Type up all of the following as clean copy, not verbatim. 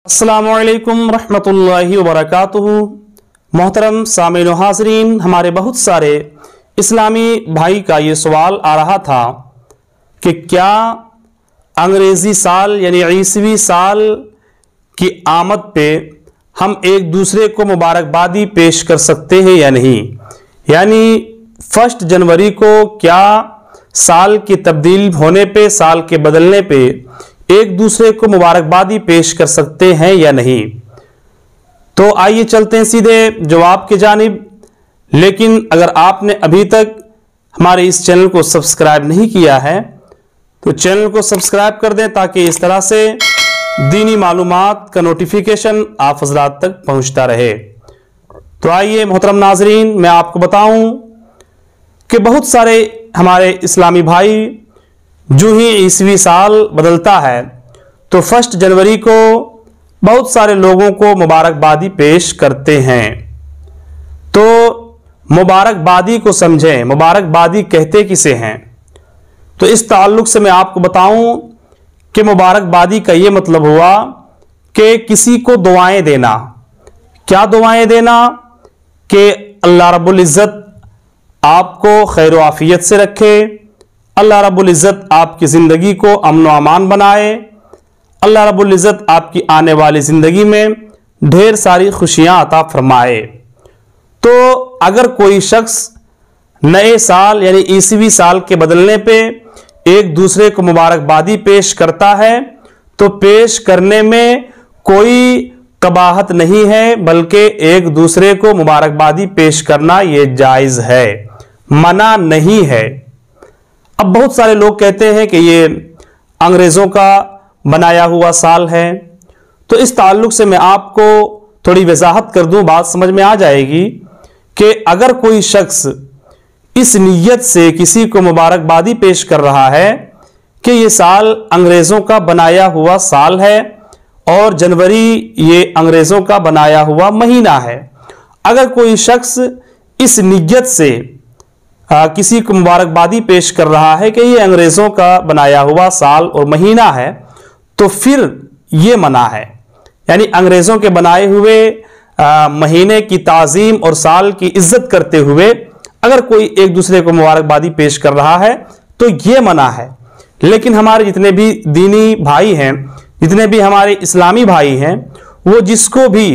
अस्सलामुअलैकुम रहमतुल्लाहि वबरकातुहू। मोहतरम सामीन व हाज़रीन, हमारे बहुत सारे इस्लामी भाई का ये सवाल आ रहा था कि क्या अंग्रेज़ी साल यानी ईसवी साल की आमद पे हम एक दूसरे को मुबारकबादी पेश कर सकते हैं या नहीं। यानी 1 जनवरी को क्या साल की तब्दील होने पे, साल के बदलने पे एक दूसरे को मुबारकबादी पेश कर सकते हैं या नहीं। तो आइए चलते हैं सीधे जवाब की जानिब। लेकिन अगर आपने अभी तक हमारे इस चैनल को सब्सक्राइब नहीं किया है तो चैनल को सब्सक्राइब कर दें ताकि इस तरह से दीनी मालूमात का नोटिफिकेशन आप हज़रात तक पहुंचता रहे। तो आइए मोहतरम नाजरीन, मैं आपको बताऊं कि बहुत सारे हमारे इस्लामी भाई जो ही ईसवी साल बदलता है तो 1 जनवरी को बहुत सारे लोगों को मुबारकबादी पेश करते हैं। तो मुबारकबादी को समझें, मुबारकबादी कहते किसे हैं। तो इस ताल्लुक से मैं आपको बताऊं कि मुबारकबादी का ये मतलब हुआ कि किसी को दुआएं देना। क्या दुआएं देना? कि अल्लाह रब्बुल इज़्ज़त आपको खैर व आफियत से रखे, अल्लाह रब्बुल इज़्ज़त आपकी ज़िंदगी को अमन व अमान बनाए, अल्लाह रब्बुल इज़्ज़त आपकी आने वाली ज़िंदगी में ढेर सारी खुशियाँ अता फरमाए। तो अगर कोई शख्स नए साल यानी ईसवी साल के बदलने पे एक दूसरे को मुबारकबादी पेश करता है तो पेश करने में कोई कबाहत नहीं है, बल्कि एक दूसरे को मुबारकबादी पेश करना ये जायज़ है, मना नहीं है। अब बहुत सारे लोग कहते हैं कि ये अंग्रेज़ों का बनाया हुआ साल है। तो इस ताल्लुक से मैं आपको थोड़ी वजाहत कर दूं, बात समझ में आ जाएगी कि अगर कोई शख्स इस नीयत से किसी को मुबारकबादी पेश कर रहा है कि ये साल अंग्रेज़ों का बनाया हुआ साल है और जनवरी ये अंग्रेज़ों का बनाया हुआ महीना है, अगर कोई शख्स इस नीयत से किसी को मुबारकबादी पेश कर रहा है कि ये अंग्रेज़ों का बनाया हुआ साल और महीना है तो फिर ये मना है। यानी अंग्रेज़ों के बनाए हुए महीने की ताज़ीम और साल की इज्जत करते हुए अगर कोई एक दूसरे को मुबारकबादी पेश कर रहा है तो ये मना है। लेकिन हमारे जितने भी दीनी भाई हैं, जितने भी हमारे इस्लामी भाई हैं, वो जिसको भी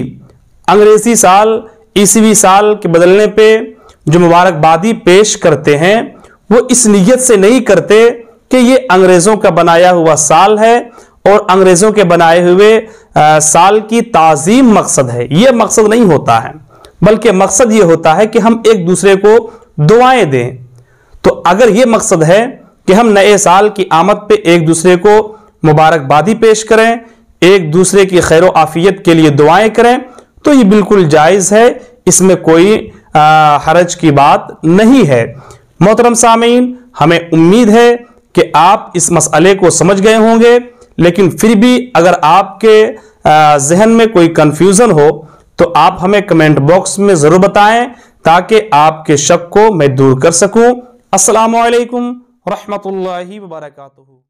अंग्रेज़ी साल ईसवी साल के बदलने पे जो मुबारकबादी पेश करते हैं वो इस नीयत से नहीं करते कि ये अंग्रेज़ों का बनाया हुआ साल है और अंग्रेज़ों के बनाए हुए साल की ताज़ीम मकसद है। ये मकसद नहीं होता है, बल्कि मकसद ये होता है कि हम एक दूसरे को दुआएं दें। तो अगर ये मकसद है कि हम नए साल की आमद पे एक दूसरे को मुबारकबादी पेश करें, एक दूसरे की खैर व आफियत के लिए दुआएं करें, तो ये बिल्कुल जायज़ है, इसमें कोई हरज की बात नहीं है। मोहतरम सामीन, हमें उम्मीद है कि आप इस मसले को समझ गए होंगे। लेकिन फिर भी अगर आपके जहन में कोई कंफ्यूजन हो तो आप हमें कमेंट बॉक्स में ज़रूर बताएं ताकि आपके शक को मैं दूर कर सकूं। अस्सलामु अलैकुम रहमतुल्लाहि व बरकातुहू।